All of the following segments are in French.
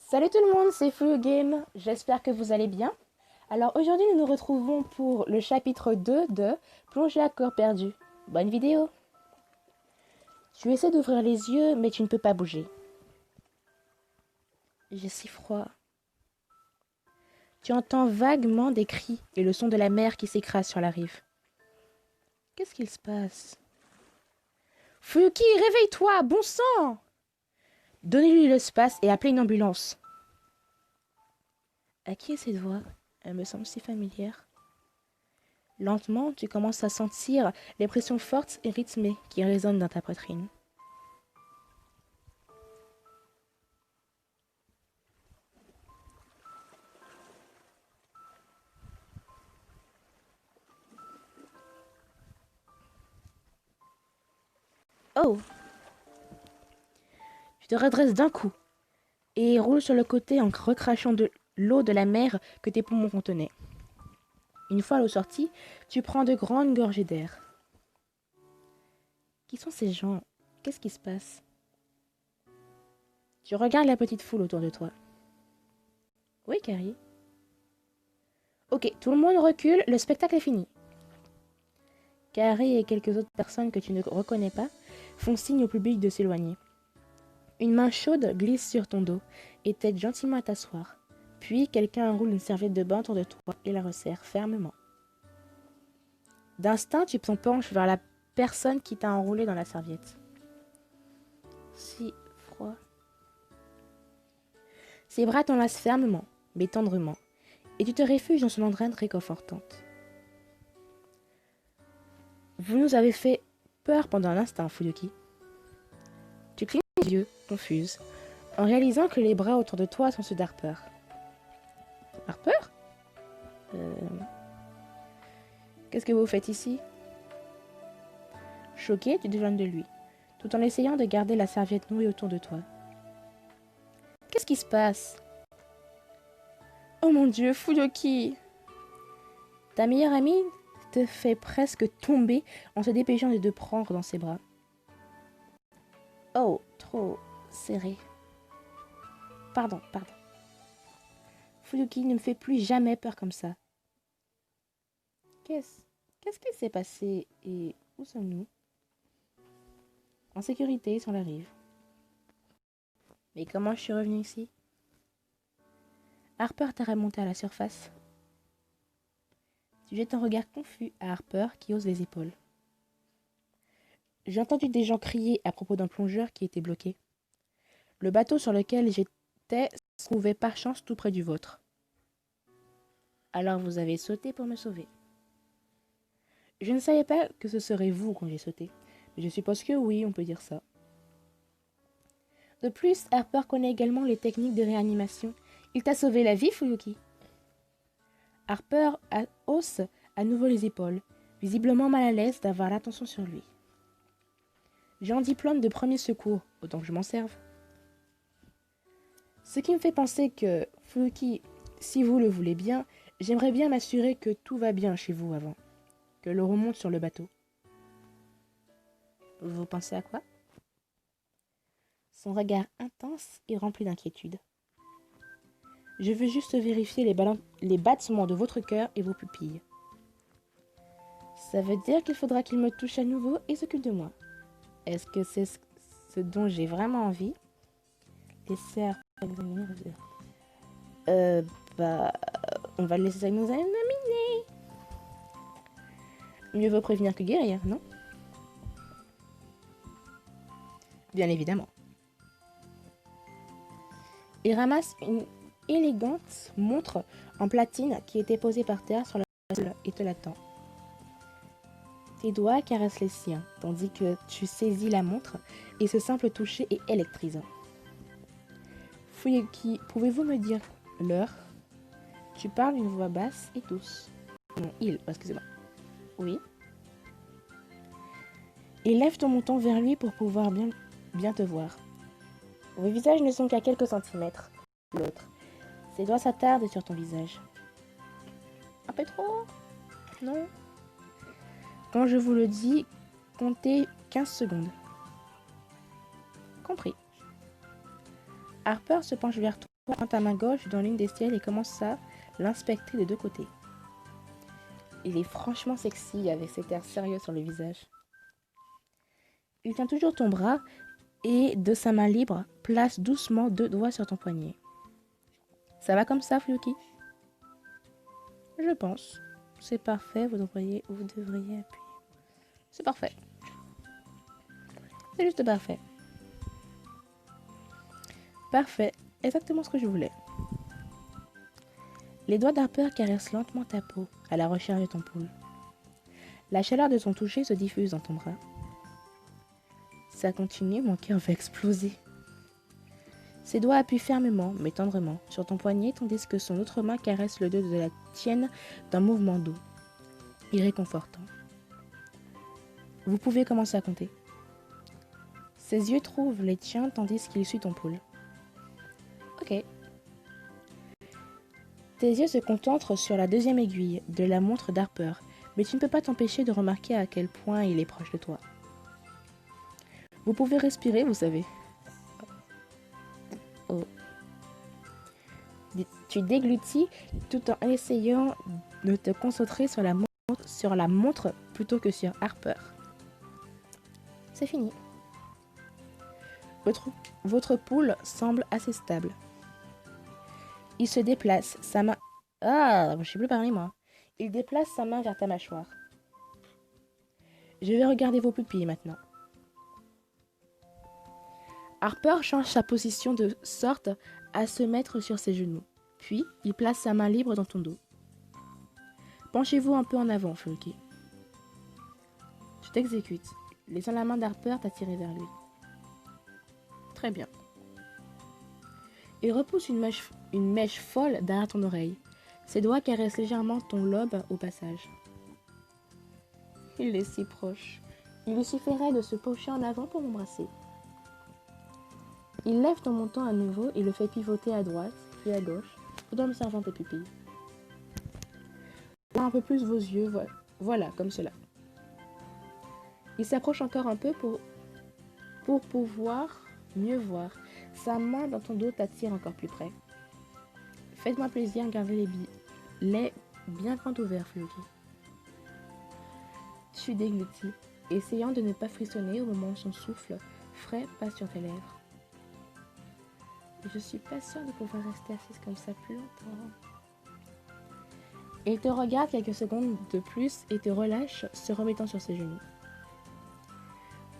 Salut tout le monde, c'est Full Game, j'espère que vous allez bien. Alors aujourd'hui nous nous retrouvons pour le chapitre 2 de Plonger à corps perdu. Bonne vidéo. Tu essaies d'ouvrir les yeux mais tu ne peux pas bouger. J'ai si froid. Tu entends vaguement des cris et le son de la mer qui s'écrase sur la rive. Qu'est-ce qu'il se passe? Fuyuki, réveille-toi, bon sang! Donnez-lui l'espace et appelez une ambulance. À qui est cette voix? Elle me semble si familière. Lentement, tu commences à sentir les pressions fortes et rythmées qui résonnent dans ta poitrine. Oh! Tu te redresses d'un coup et roules sur le côté en recrachant de l'eau de la mer que tes poumons contenaient. Une fois l'eau sortie, tu prends de grandes gorgées d'air. Qui sont ces gens? Qu'est-ce qui se passe? Tu regardes la petite foule autour de toi. Oui, Carrie. Ok, tout le monde recule, le spectacle est fini. Carrie et quelques autres personnes que tu ne reconnais pas font signe au public de s'éloigner. Une main chaude glisse sur ton dos et t'aide gentiment à t'asseoir. Puis quelqu'un enroule une serviette de bain autour de toi et la resserre fermement. D'instinct, tu te penches vers la personne qui t'a enroulé dans la serviette. Si froid. Ses bras t'enlacent fermement, mais tendrement, et tu te réfugies dans son entraîne réconfortante. Vous nous avez fait peur pendant un instant, Fuyuki. Tu clignes les yeux, confuse, en réalisant que les bras autour de toi sont ceux d'Harper. Harper? Qu'est-ce que vous faites ici? Choqué, tu t'éloignes de lui, tout en essayant de garder la serviette nouée autour de toi. Qu'est-ce qui se passe? Oh mon Dieu, Fuyuki! Ta meilleure amie te fait presque tomber en se dépêchant de te prendre dans ses bras. Oh, trop serré. Pardon. Fuyuki ne me fait plus jamais peur comme ça. Qu'est-ce qui s'est passé et où sommes-nous? En sécurité sur la rive. Mais comment je suis revenue ici? Harper t'a remonté à la surface. Tu jettes un regard confus à Harper qui hausse les épaules. J'ai entendu des gens crier à propos d'un plongeur qui était bloqué. Le bateau sur lequel j'étais se trouvait par chance tout près du vôtre. Alors vous avez sauté pour me sauver. Je ne savais pas que ce serait vous quand j'ai sauté, mais je suppose que oui, on peut dire ça. De plus, Harper connaît également les techniques de réanimation. Il t'a sauvé la vie, Fuyuki. Harper hausse à nouveau les épaules, visiblement mal à l'aise d'avoir l'attention sur lui. J'ai un diplôme de premier secours, autant que je m'en serve. Ce qui me fait penser que, Fuyuki, si vous le voulez bien, j'aimerais bien m'assurer que tout va bien chez vous avant que l'eau remonte sur le bateau. Vous pensez à quoi? Son regard intense est rempli d'inquiétude. Je veux juste vérifier les battements de votre cœur et vos pupilles. Ça veut dire qu'il faudra qu'il me touche à nouveau et s'occupe de moi. Est-ce que c'est ce dont j'ai vraiment envie? Laissez examiner. On va le laisser nous examiner. Mieux vaut prévenir que guérir, non? Bien évidemment. Il ramasse une élégante montre en platine qui était posée par terre sur la table et te l'attend. Tes doigts caressent les siens, tandis que tu saisis la montre et ce simple toucher est électrisant. Fuyuki, pouvez-vous me dire l'heure? Tu parles d'une voix basse et douce. Non, excusez-moi. Oui. Il lève ton menton vers lui pour pouvoir bien te voir. Vos visages ne sont qu'à quelques centimètres l'autre. Ses doigts s'attardent sur ton visage. Un peu trop? Non? Quand je vous le dis, comptez 15 secondes. Compris. Harper se penche vers toi prend ta main gauche dans l'une des siennes et commence à l'inspecter des deux côtés. Il est franchement sexy avec cet air sérieux sur le visage. Il tient toujours ton bras et, de sa main libre, place doucement 2 doigts sur ton poignet. Ça va comme ça, Fluky? Je pense. C'est parfait, vous devriez appuyer. C'est parfait. C'est juste parfait. Parfait, exactement ce que je voulais. Les doigts d'Harper caressent lentement ta peau à la recherche de ton pouls. La chaleur de son toucher se diffuse dans ton bras. Ça continue, mon cœur va exploser. Ses doigts appuient fermement, mais tendrement, sur ton poignet, tandis que son autre main caresse le dos de la tienne d'un mouvement doux et réconfortant. Vous pouvez commencer à compter. Ses yeux trouvent les tiens tandis qu'il suit ton pouls. Ok. Tes yeux se concentrent sur la deuxième aiguille de la montre d'Harper, mais tu ne peux pas t'empêcher de remarquer à quel point il est proche de toi. Vous pouvez respirer, vous savez. Oh. Tu déglutis tout en essayant de te concentrer sur la montre plutôt que sur Harper. C'est fini. Votre pouls semble assez stable. Il se déplace, sa main... Ah, je sais plus parler, moi. Il déplace sa main vers ta mâchoire. Je vais regarder vos pupilles maintenant. Harper change sa position de sorte à se mettre sur ses genoux. Puis, il place sa main libre dans ton dos. Penchez-vous un peu en avant, Funky. Tu t'exécutes, laissant la main d'Harper t'attirer vers lui. Très bien. Il repousse une mèche folle derrière ton oreille. Ses doigts caressent légèrement ton lobe au passage. Il est si proche. Il lui suffirait de se pencher en avant pour m'embrasser. Il lève ton menton à nouveau et le fait pivoter à droite puis à gauche, tout en observant tes pupilles. Ouvre un peu plus vos yeux, voilà, comme cela. Il s'approche encore un peu pour pouvoir mieux voir. Sa main dans ton dos t'attire encore plus près. Faites-moi plaisir, gardez les bien grands ouverts, Fluky. Tu déglutis, essayant de ne pas frissonner au moment où son souffle frais passe sur tes lèvres. Je suis pas sûre de pouvoir rester assise comme ça plus longtemps. Il te regarde quelques secondes de plus et te relâche, se remettant sur ses genoux.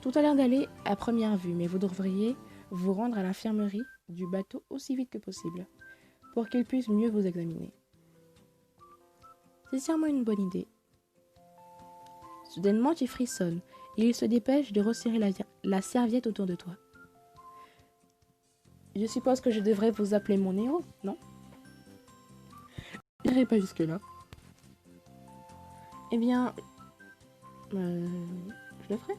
Tout a l'air d'aller à première vue, mais vous devriez vous rendre à l'infirmerie du bateau aussi vite que possible, pour qu'il puisse mieux vous examiner. C'est sûrement une bonne idée. Soudainement, tu frissonnes, et il se dépêche de resserrer la serviette autour de toi. Je suppose que je devrais vous appeler mon héros, non? Je n'irai pas jusque-là. Eh bien, je le ferai.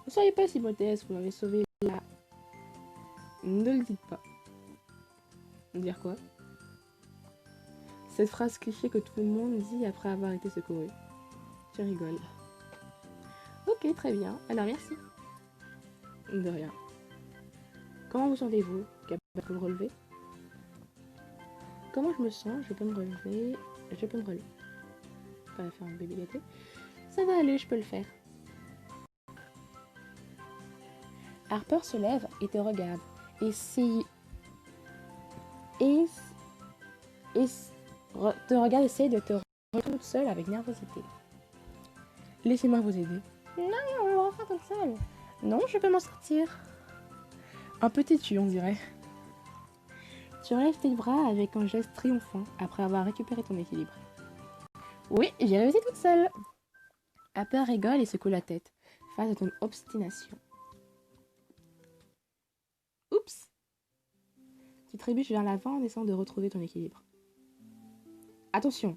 Ne soyez pas si modeste, vous m'avez sauvé là. Ne le dites pas. Dire quoi? Cette phrase cliché que tout le monde dit après avoir été secouru. Tu rigoles. Ok, très bien. Alors merci. De rien. Comment vous sentez-vous? Capable de le relever? Comment je me sens? Je peux me relever. Je peux me relever. Pas faire un bébé gâté. Ça va aller, je peux le faire. Harper se lève et te regarde. Te regarde essayer de te retenir toute seule avec nervosité. Laissez-moi vous aider. Non, on va le refaire toute seule. Non, je peux m'en sortir. Un peu têtu, on dirait. Tu relèves tes bras avec un geste triomphant après avoir récupéré ton équilibre. Oui, j'ai réussi toute seule. Harper rigole et secoue la tête, face à ton obstination. Oups! Tu trébuches vers l'avant en essayant de retrouver ton équilibre. Attention!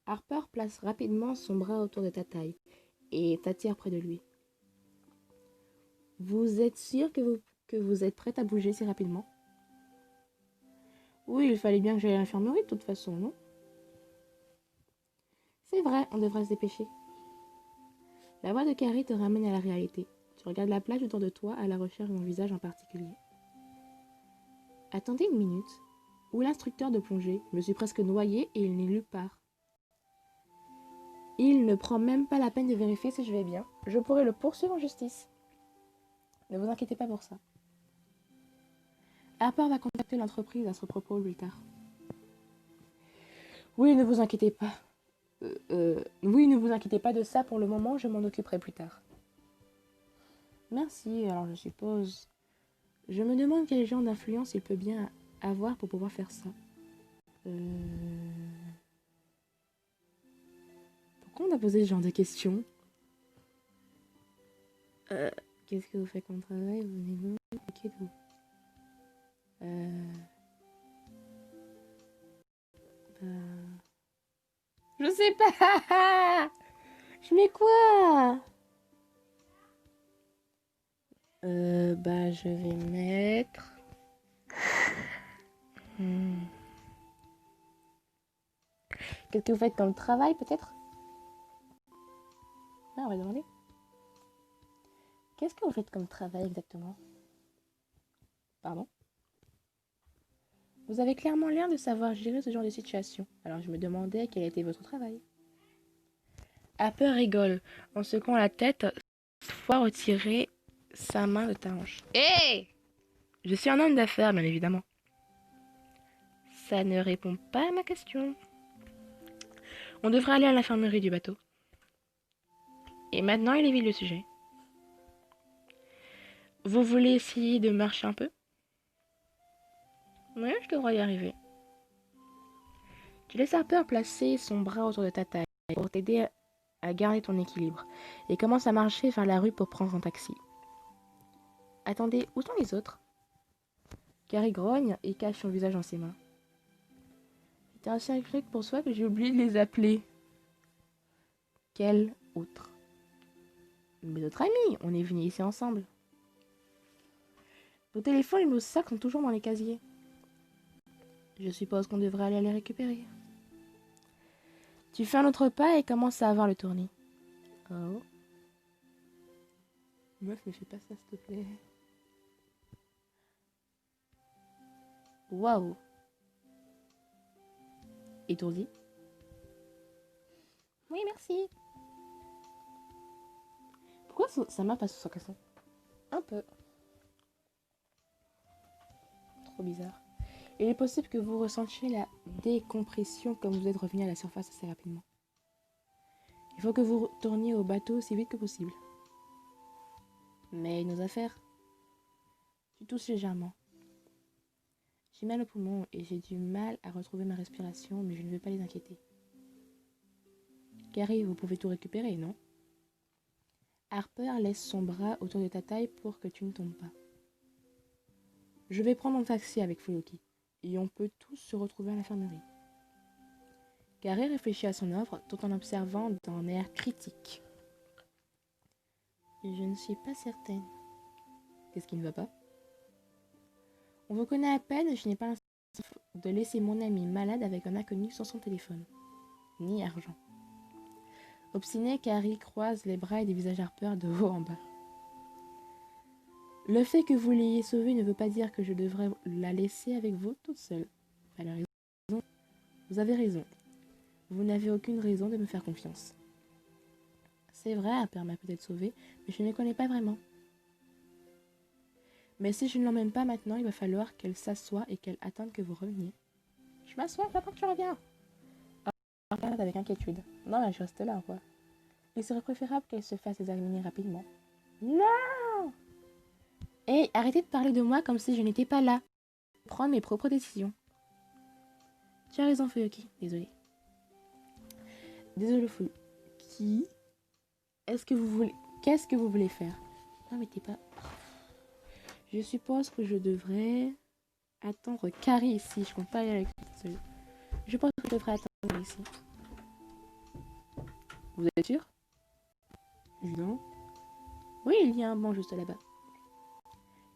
Harper place rapidement son bras autour de ta taille et t'attire près de lui. Vous êtes sûr que vous êtes prête à bouger si rapidement? Oui, il fallait bien que j'aille à l'infirmerie de toute façon, non? C'est vrai, on devrait se dépêcher. La voix de Carrie te ramène à la réalité. Tu regardes la plage autour de toi à la recherche d'un visage en particulier. Attendez une minute. Où est l'instructeur de plongée? Je me suis presque noyée et il n'est nulle part. Il ne prend même pas la peine de vérifier si je vais bien. Je pourrais le poursuivre en justice. Ne vous inquiétez pas pour ça. Harper va contacter l'entreprise à ce propos plus tard. Oui, ne vous inquiétez pas. Oui, ne vous inquiétez pas de ça pour le moment, je m'en occuperai plus tard. Merci, alors je suppose... Je me demande quel genre d'influence il peut bien avoir pour pouvoir faire ça. Pourquoi on a posé ce genre de questions? Qu'est-ce que vous faites comme travail? Vous venez d'où? Qui êtes-vous? Je sais pas. Je mets quoi? Je vais mettre... Qu'est-ce que vous faites comme travail, peut-être? Ah, on va demander. Qu'est-ce que vous faites comme travail, exactement? Pardon? Vous avez clairement l'air de savoir gérer ce genre de situation. Alors je me demandais quel était votre travail. Harper rigole en secouant la tête, sans fois retirer sa main de ta hanche. Hé! Je suis un homme d'affaires, bien évidemment. Ça ne répond pas à ma question. On devrait aller à l'infirmerie du bateau. Et maintenant, il évite le sujet. Vous voulez essayer de marcher un peu? Oui, je devrais y arriver. Tu laisses Harper placer son bras autour de ta taille pour t'aider à garder ton équilibre et commence à marcher vers la rue pour prendre un taxi. Attendez, où sont les autres? Carrie grogne et cache son visage dans ses mains. C'était un secret pour soi que j'ai oublié de les appeler. Quel autre? Mes autres amis, on est venus ici ensemble. Vos téléphones et nos sacs sont toujours dans les casiers. Je suppose qu'on devrait aller les récupérer. Tu fais un autre pas et commences à avoir le tournis. Oh. Meuf, ne fais pas ça, s'il te plaît. Waouh. Étourdi? Oui, merci. Pourquoi sa main passe sous son caleçon? Un peu. Trop bizarre. Il est possible que vous ressentiez la décompression comme vous êtes revenu à la surface assez rapidement. Il faut que vous retourniez au bateau aussi vite que possible. Mais nos affaires? Tu tousses légèrement. J'ai mal au poumon et j'ai du mal à retrouver ma respiration, mais je ne veux pas les inquiéter. Carrie, vous pouvez tout récupérer, non? Harper laisse son bras autour de ta taille pour que tu ne tombes pas. Je vais prendre un taxi avec Fuyuki, et on peut tous se retrouver à l'infirmerie. Carrie réfléchit à son offre tout en observant d'un air critique. Je ne suis pas certaine. Qu'est-ce qui ne va pas? On vous connaît à peine, je n'ai pas l'intention de laisser mon ami malade avec un inconnu sans son téléphone. Ni argent. Obstinée, Carrie croise les bras et dévisage Harper de haut en bas. Le fait que vous l'ayez sauvée ne veut pas dire que je devrais la laisser avec vous toute seule. Elle a raison. Vous avez raison. Vous n'avez aucune raison de me faire confiance. C'est vrai, Harper m'a peut-être sauvée, mais je ne la connais pas vraiment. Mais si je ne l'emmène pas maintenant, il va falloir qu'elle s'assoie et qu'elle attende que vous reveniez. Je m'assois, j'attends que tu reviens. Regarde avec inquiétude. Non, mais je reste là, quoi. Il serait préférable qu'elle se fasse examiner rapidement. Non! Hé, arrêtez de parler de moi comme si je n'étais pas là. Je prends mes propres décisions. Tu as raison, Fuyuki. Désolée. Désolée, Fuyuki. Qu'est-ce que vous voulez faire? Non, mais t'es pas... Je suppose que je devrais attendre Carrie ici. Je compte pas aller avec lui. Je pense que je devrais attendre ici. Vous êtes sûr? Évidemment. Oui, il y a un banc juste là-bas.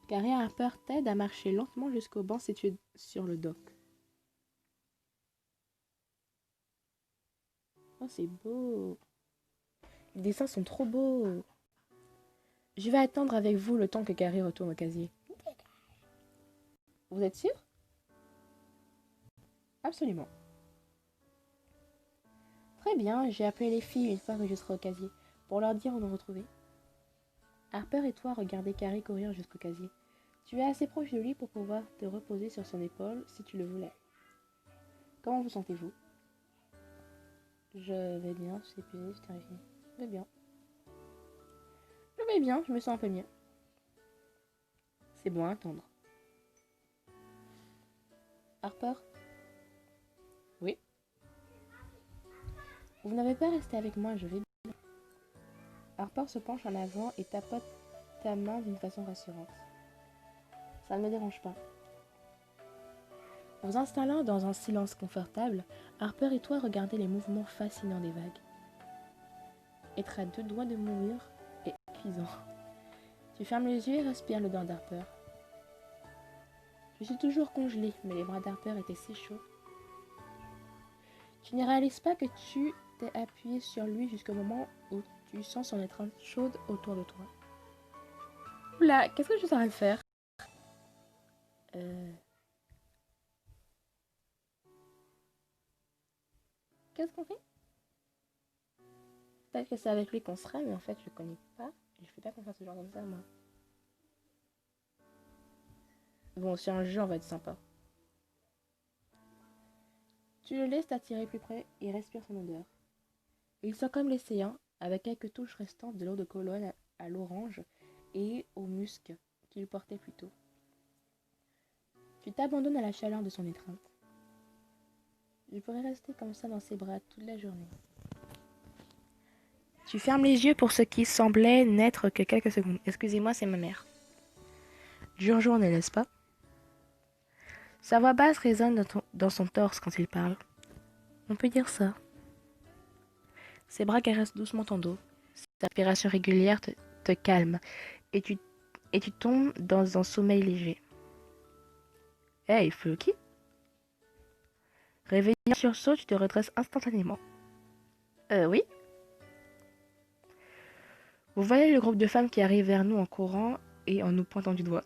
Carrie et Harper t'aident à marcher lentement jusqu'au banc situé sur le dock. Oh, c'est beau. Les dessins sont trop beaux. Je vais attendre avec vous le temps que Carrie retourne au casier. Vous êtes sûr? Absolument. Très bien, j'ai appelé les filles une fois que je serai au casier, pour leur dire où nous retrouver. Harper et toi regardez Carrie courir jusqu'au casier. Tu es assez proche de lui pour pouvoir te reposer sur son épaule si tu le voulais. Comment vous sentez-vous? Je vais bien, je suis épuisée, je suis terrifiée. Je vais bien. Je vais bien, je me sens un peu mieux. C'est bon à attendre. Harper? Oui. Vous n'avez pas resté avec moi, je vais bien. Harper se penche en avant et tapote ta main d'une façon rassurante. Ça ne me dérange pas. Vous installant dans un silence confortable, Harper et toi regardez les mouvements fascinants des vagues. Être à 2 doigts de mourir est épuisant. Tu fermes les yeux et respires l'odeur d'Harper. Je suis toujours congelée, mais les bras d'Harper étaient si chauds. Tu ne réalises pas que tu t'es appuyé sur lui jusqu'au moment où tu sens son étreinte chaude autour de toi. Oula, qu'est-ce que je suis en train de faire? Qu'est-ce qu'on fait? Peut-être que c'est avec lui qu'on sera, mais en fait je le connais pas. Je fais pas qu'on fasse ce genre comme ça, moi. Bon, c'est un jeu, on va être sympa. Tu le laisses t'attirer plus près et respire son odeur. Il sent comme l'océan, avec quelques touches restantes de l'eau de Cologne à l'orange et au musc qu'il portait plus tôt. Tu t'abandonnes à la chaleur de son étreinte. Je pourrais rester comme ça dans ses bras toute la journée. Tu fermes les yeux pour ce qui semblait n'être que quelques secondes. Excusez-moi, c'est ma mère. Dure journée, n'est-ce pas? Sa voix basse résonne dans son torse quand il parle. On peut dire ça. Ses bras caressent doucement ton dos. Sa respiration régulière te calme et tu tombes dans un sommeil léger. Hey, Floki? Réveillé en sursaut, tu te redresses instantanément. Oui? Vous voyez le groupe de femmes qui arrive vers nous en courant et en nous pointant du doigt.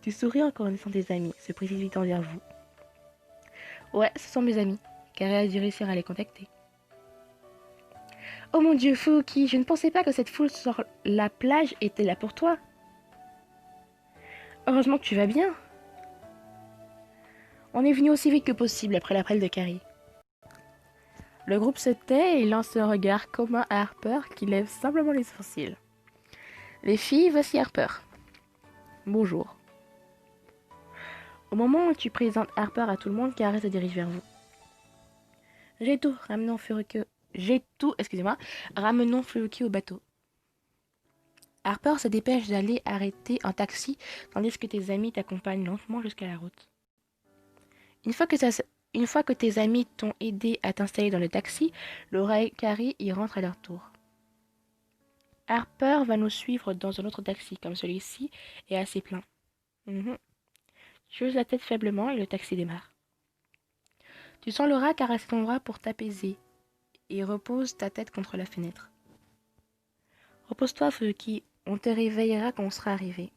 Tu souris en reconnaissant tes amis, se précipitant vers vous. Ouais, ce sont mes amis. Carré a dû réussir à les contacter. Oh mon Dieu, Fouki, je ne pensais pas que cette foule sur la plage était là pour toi. Heureusement que tu vas bien. On est venu aussi vite que possible après l'appel de Carrie. Le groupe se tait et lance un regard commun à Harper qui lève simplement les sourcils. Les filles, voici Harper. Bonjour. Au moment où tu présentes Harper à tout le monde, Carrie se dirige vers vous. Ramenons Furuki au bateau. Harper se dépêche d'aller arrêter un taxi tandis que tes amis t'accompagnent lentement jusqu'à la route. Une fois que tes amis t'ont aidé à t'installer dans le taxi, Laura et Carrie y rentrent à leur tour. Harper va nous suivre dans un autre taxi, comme celui-ci est assez plein. Tu hoches la tête faiblement et le taxi démarre. Tu sens Laura caresser ton bras pour t'apaiser et repose ta tête contre la fenêtre. Repose-toi, Fuki, on te réveillera quand on sera arrivé.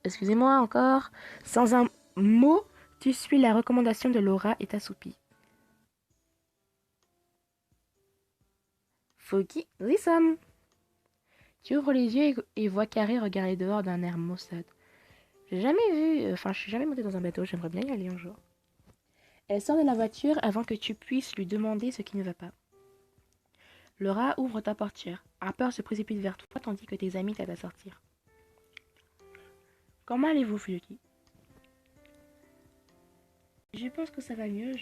Excusez-moi encore, sans un mot, tu suis la recommandation de Laura et t'assoupis. Fuki, nous y sommes. Tu ouvres les yeux et vois Carrie regarder dehors d'un air maussade. Je suis jamais montée dans un bateau, j'aimerais bien y aller un jour. Elle sort de la voiture avant que tu puisses lui demander ce qui ne va pas. Laura ouvre ta portière. Harper se précipite vers toi tandis que tes amis t'aident à sortir. Comment allez-vous, Fuki? Je pense que ça va mieux,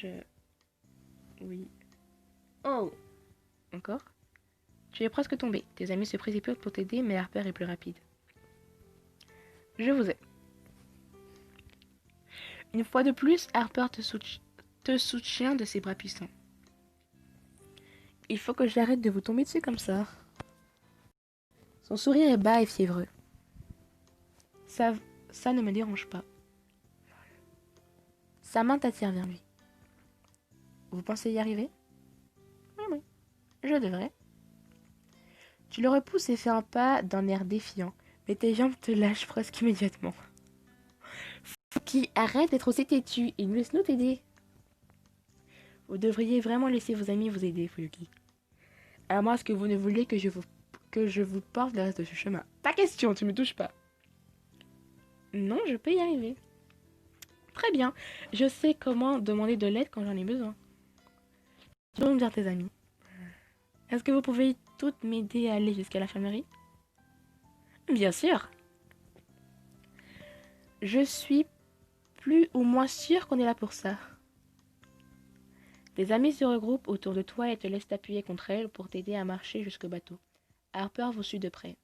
Oui. Oh! Encore? Tu es presque tombé. Tes amis se précipitent pour t'aider, mais Harper est plus rapide. Je vous ai. Une fois de plus, Harper te soutient de ses bras puissants. Il faut que j'arrête de vous tomber dessus comme ça. Son sourire est bas et fiévreux. Ça ne me dérange pas. Sa main t'attire vers lui. Vous pensez y arriver? Oui, je devrais. Tu le repousses et fais un pas d'un air défiant, Mais tes jambes te lâchent presque immédiatement. Fouki, arrête d'être aussi têtu et laisse-nous t'aider. Vous devriez vraiment laisser vos amis vous aider, Fuyuki. À moins que vous ne vouliez que je vous porte le reste de ce chemin. Ta question, tu me touches pas. Non, je peux y arriver. Très bien, je sais comment demander de l'aide quand j'en ai besoin. Tu peux me dire tes amis. Est-ce que vous pouvez toutes m'aider à aller jusqu'à l'infirmerie? Bien sûr. Je suis plus ou moins sûre qu'on est là pour ça. Tes amis se regroupent autour de toi et te laissent t'appuyer contre elles pour t'aider à marcher jusqu'au bateau. Harper vous suit de près.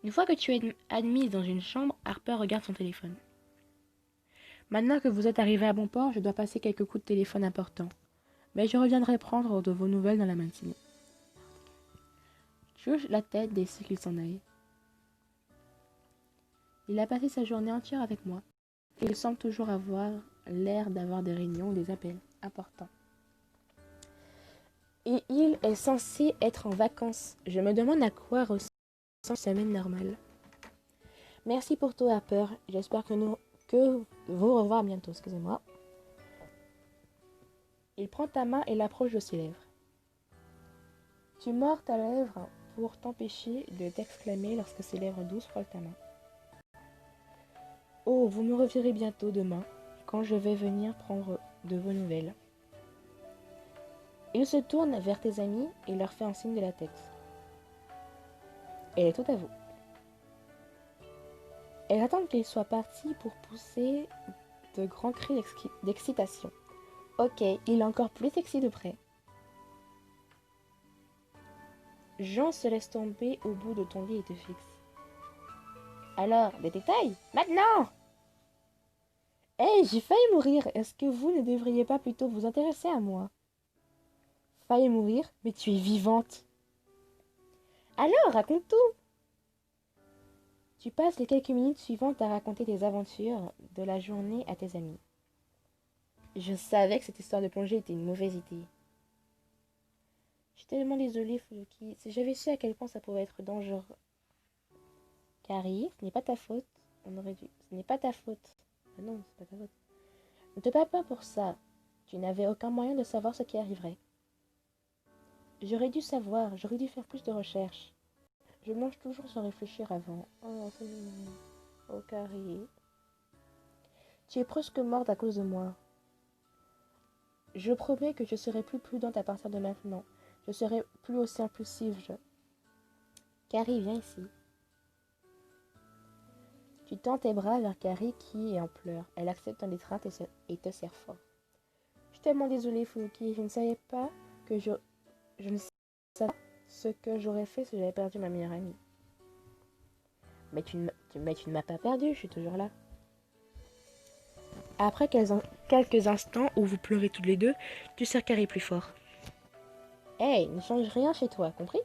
Une fois que tu es admise dans une chambre, Harper regarde son téléphone. Maintenant que vous êtes arrivé à bon port, je dois passer quelques coups de téléphone importants. Mais je reviendrai prendre de vos nouvelles dans la matinée. Tu hoches la tête dès qu'il s'en aille. Il a passé sa journée entière avec moi. Et il semble toujours avoir l'air d'avoir des réunions ou des appels importants. Et il est censé être en vacances. Je me demande à quoi ressemble une semaine normale. Merci pour tout, Harper. J'espère que vous revoir bientôt. Excusez-moi. Il prend ta main et l'approche de ses lèvres. Tu mords ta lèvre pour t'empêcher de t'exclamer lorsque ses lèvres douces frôlent ta main. Oh, vous me reverrez bientôt demain, quand je vais venir prendre de vos nouvelles. Il se tourne vers tes amis et leur fait un signe de la tête. Elle est toute à vous. Elle attend qu'ils soient partis pour pousser de grands cris d'excitation. Ok, il est encore plus sexy de près. Jean se laisse tomber au bout de ton lit et te fixe. Alors, des détails? Maintenant! Hey, j'ai failli mourir. Est-ce que vous ne devriez pas plutôt vous intéresser à moi? Failli mourir? Mais tu es vivante. Alors, raconte tout. Tu passes les quelques minutes suivantes à raconter tes aventures de la journée à tes amis. Je savais que cette histoire de plongée était une mauvaise idée. Je suis tellement désolée, Fuluki. Si j'avais su à quel point ça pouvait être dangereux. Carrie, ce n'est pas ta faute. On aurait dû. Ce n'est pas ta faute. Ah non, c'est pas ta faute. Ne te bats pas pour ça. Tu n'avais aucun moyen de savoir ce qui arriverait. J'aurais dû savoir. J'aurais dû faire plus de recherches. Je mange toujours sans réfléchir avant. Oh non, c'est mignon. Oh, Carrie. Tu es presque morte à cause de moi. Je promets que je serai plus prudente à partir de maintenant. Je serai plus aussi impulsive. Carrie, viens ici. Tu tends tes bras vers Carrie qui est en pleurs. Elle accepte ton étreinte et te serre fort. Je suis tellement désolée, Fuluki. Je ne savais pas que je ne savais pas ce que j'aurais fait si j'avais perdu ma meilleure amie. Mais tu ne m'as pas perdu, je suis toujours là. Après quelques instants où vous pleurez toutes les deux, tu serres Carrie plus fort. Hey, ne change rien chez toi, compris?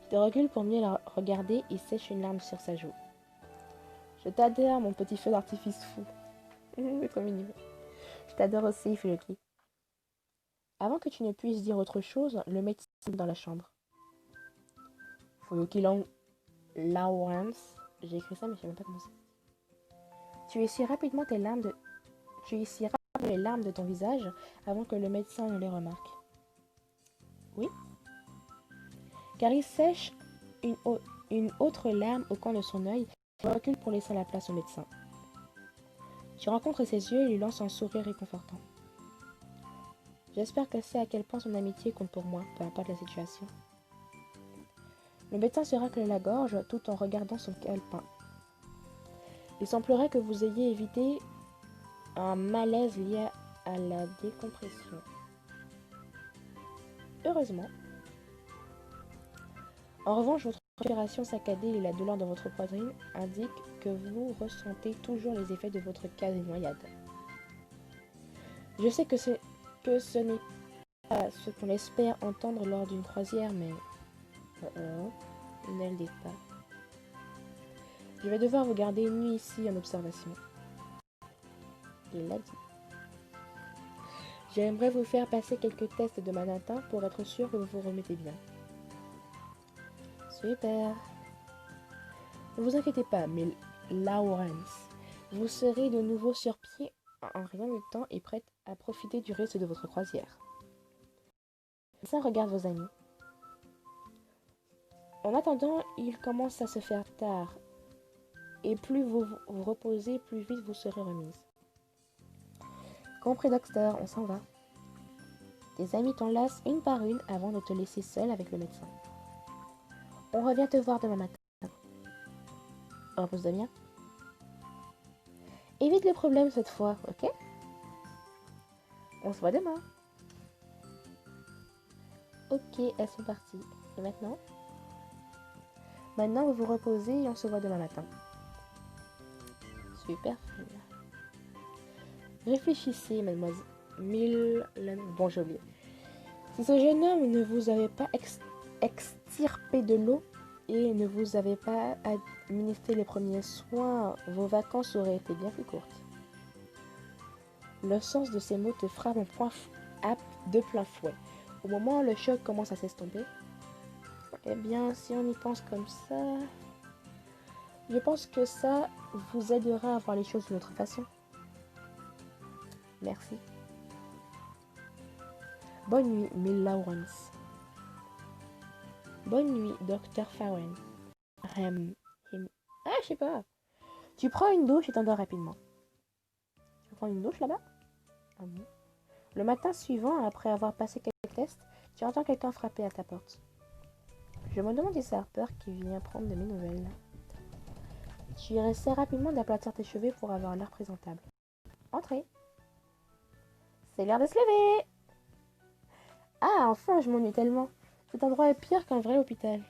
Tu te recules pour mieux la regarder et sèche une larme sur sa joue. Je t'adore, mon petit feu d'artifice fou. C'est trop mignon. Je t'adore aussi, Fuluki. Avant que tu ne puisses dire autre chose, le médecin est dans la chambre. Fuluki Lawrence. J'ai écrit ça, mais je ne sais même pas comment c'est. Tu essuies rapidement les larmes de ton visage avant que le médecin ne les remarque. Oui? Carrie sèche une autre larme au coin de son œil et recule pour laisser la place au médecin. Tu rencontres ses yeux et lui lances un sourire réconfortant. J'espère qu'elle sait à quel point son amitié compte pour moi, peu importe la situation. Le médecin se racle la gorge tout en regardant son calepin. Il semblerait que vous ayez évité un malaise lié à la décompression. Heureusement. En revanche, votre respiration saccadée et la douleur dans votre poitrine indiquent que vous ressentez toujours les effets de votre quasi-noyade. Je sais que ce n'est pas ce qu'on espère entendre lors d'une croisière, mais... ne le dites pas. Je vais devoir vous garder une nuit ici en observation. Il l'a dit. J'aimerais vous faire passer quelques tests de matin pour être sûr que vous vous remettez bien. Super. Ne vous inquiétez pas, mais Lawrence, vous serez de nouveau sur pied en rien de temps et prête à profiter du reste de votre croisière. Ça regarde vos amis. En attendant, il commence à se faire tard. Et plus vous vous reposez, plus vite vous serez remise. Compris, Dexter, on s'en va. Tes amis t'enlacent une par une avant de te laisser seule avec le médecin. On revient te voir demain matin. Repose-toi bien. Évite le problème cette fois, ok? On se voit demain. Ok, elles sont parties. Et maintenant? Maintenant, vous vous reposez et on se voit demain matin. Super. Réfléchissez, mademoiselle. Bon, j'ai oublié. Si ce jeune homme ne vous avait pas extirpé de l'eau et ne vous avait pas administré les premiers soins, vos vacances auraient été bien plus courtes. Le sens de ces mots te frappe de plein fouet. Au moment où le choc commence à s'estomper, eh bien, si on y pense comme ça, je pense que ça vous aidera à voir les choses d'une autre façon. Merci. Bonne nuit, Miss Lawrence. Bonne nuit, Dr. Farren. Je sais pas. Tu prends une douche et t'endors rapidement. Tu prends une douche là-bas? Ah bon. Le matin suivant, après avoir passé quelques tests, tu entends quelqu'un frapper à ta porte. Je me demande si c'est Harper qui vient prendre de mes nouvelles. Tu essaies rapidement d'aplatir tes cheveux pour avoir l'air présentable. Entrez. C'est l'heure de se lever. Ah, enfin, je m'ennuie tellement. Cet endroit est pire qu'un vrai hôpital.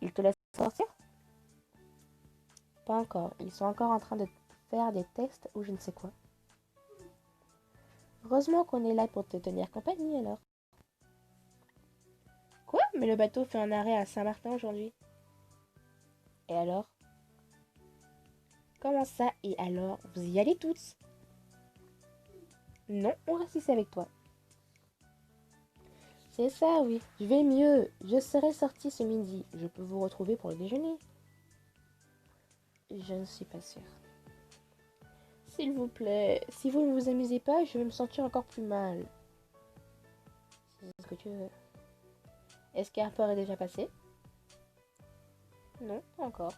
Il te laisse sortir? Pas encore. Ils sont encore en train de faire des tests ou je ne sais quoi. Heureusement qu'on est là pour te tenir compagnie alors. Quoi? Mais le bateau fait un arrêt à Saint-Martin aujourd'hui. Et alors? Comment ça, et alors? Vous y allez toutes? Non, on reste ici avec toi. C'est ça, oui. Je vais mieux. Je serai sortie ce midi. Je peux vous retrouver pour le déjeuner. Je ne suis pas sûre. S'il vous plaît, si vous ne vous amusez pas, je vais me sentir encore plus mal. C'est ce que tu veux. Est-ce qu'Harper est déjà passé? Non, pas encore.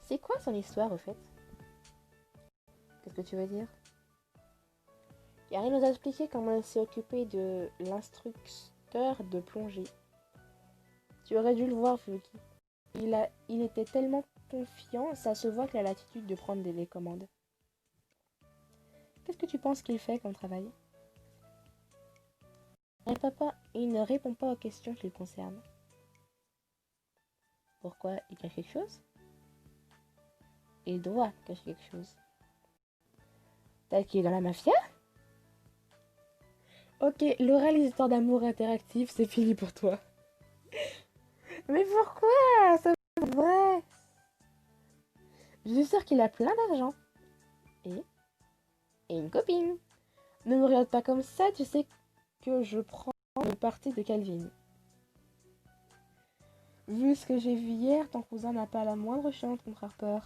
C'est quoi son histoire au fait? Qu'est-ce que tu veux dire? Carrie nous a expliqué comment elle s'est occupée de l'instructeur de plongée. Tu aurais dû le voir, Fuki. Il était tellement confiant, ça se voit qu'il a l'attitude de prendre les commandes. Qu'est-ce que tu penses qu'il fait comme travail? Il ne répond pas aux questions qui le concernent. Pourquoi? Il cache quelque chose? Il doit cacher quelque chose. Tel qu'il est dans la mafia? Ok, Laura, les histoires d'amour interactives, c'est fini pour toi. Mais pourquoi? C'est vrai. Je suis sûre qu'il a plein d'argent. Et une copine. Ne me regarde pas comme ça, tu sais que je prends le parti de Calvin. Vu ce que j'ai vu hier, ton cousin n'a pas la moindre chance contre Harper.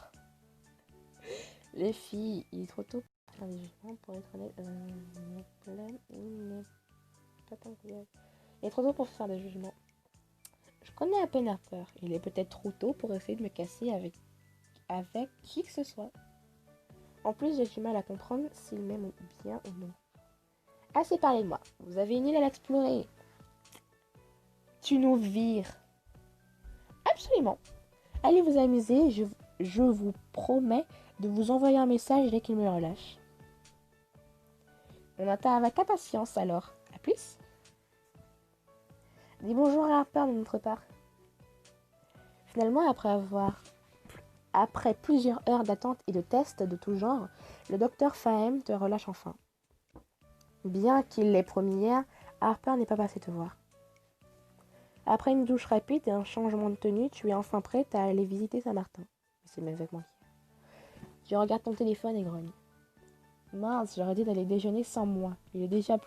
Les filles, il est trop tôt pour faire des jugements, pour être honnête. Il est trop tôt pour faire des jugements. Je connais à peine Harper. Il est peut-être trop tôt pour essayer de me casser avec qui que ce soit. En plus, j'ai du mal à comprendre s'il m'aime bien ou non. Assez parlé de moi. Vous avez une île à l'explorer. Tu nous vires. Absolument. Allez vous amuser. Je vous promets de vous envoyer un message dès qu'il me relâche. On attend avec impatience alors. À plus. Dis bonjour à Harper de notre part. Finalement, après plusieurs heures d'attente et de tests de tout genre, le docteur Fahem te relâche enfin. Bien qu'il l'ait promis hier, Harper n'est pas passé te voir. Après une douche rapide et un changement de tenue, tu es enfin prête à aller visiter Saint-Martin. C'est mes vêtements qui... Tu regardes ton téléphone et grognes. Mince, j'aurais dit d'aller déjeuner sans moi. Il y a déjà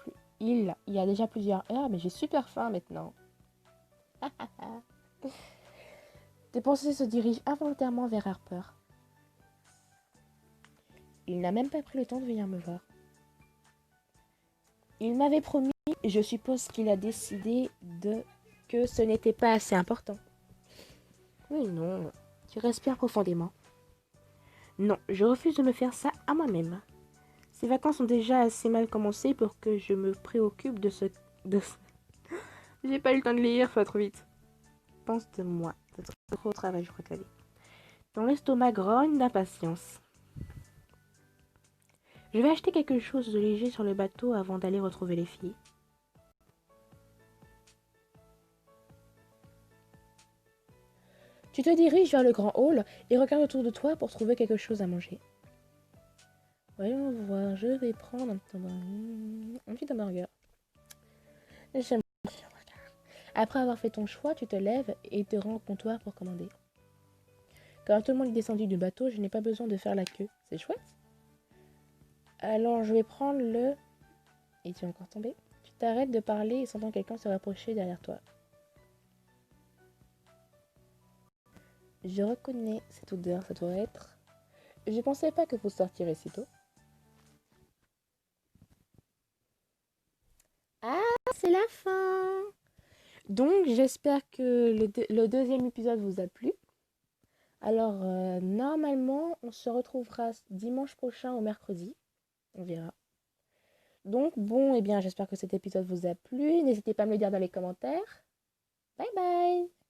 plusieurs heures, mais j'ai super faim maintenant. Tes pensées se dirigent involontairement vers Harper. Il n'a même pas pris le temps de venir me voir. Il m'avait promis, je suppose qu'il a décidé que ce n'était pas assez important. Oui, non, tu respires profondément. Non, je refuse de me faire ça à moi-même. Ces vacances ont déjà assez mal commencé pour que je me préoccupe de ce... J'ai pas eu le temps de lire, ça va trop vite. Pense de moi. C'est trop au travail, je crois que la vie. Ton estomac grogne d'impatience. Je vais acheter quelque chose de léger sur le bateau avant d'aller retrouver les filles. Tu te diriges vers le grand hall et regardes autour de toi pour trouver quelque chose à manger. Voyons voir, je vais prendre un petit hamburger. J'aime bien le hamburger. Après avoir fait ton choix, tu te lèves et te rends au comptoir pour commander. Quand tout le monde est descendu du bateau, je n'ai pas besoin de faire la queue. C'est chouette. Alors je vais prendre le... Et tu es encore tombé. Tu t'arrêtes de parler et s'entends quelqu'un se rapprocher derrière toi. Je reconnais cette odeur, ça doit être... Je pensais pas que vous sortirez si tôt. Ah, c'est la fin. Donc, j'espère que le deuxième épisode vous a plu. Alors, normalement, on se retrouvera dimanche prochain ou mercredi. On verra. Donc, bon, eh bien, j'espère que cet épisode vous a plu. N'hésitez pas à me le dire dans les commentaires. Bye bye!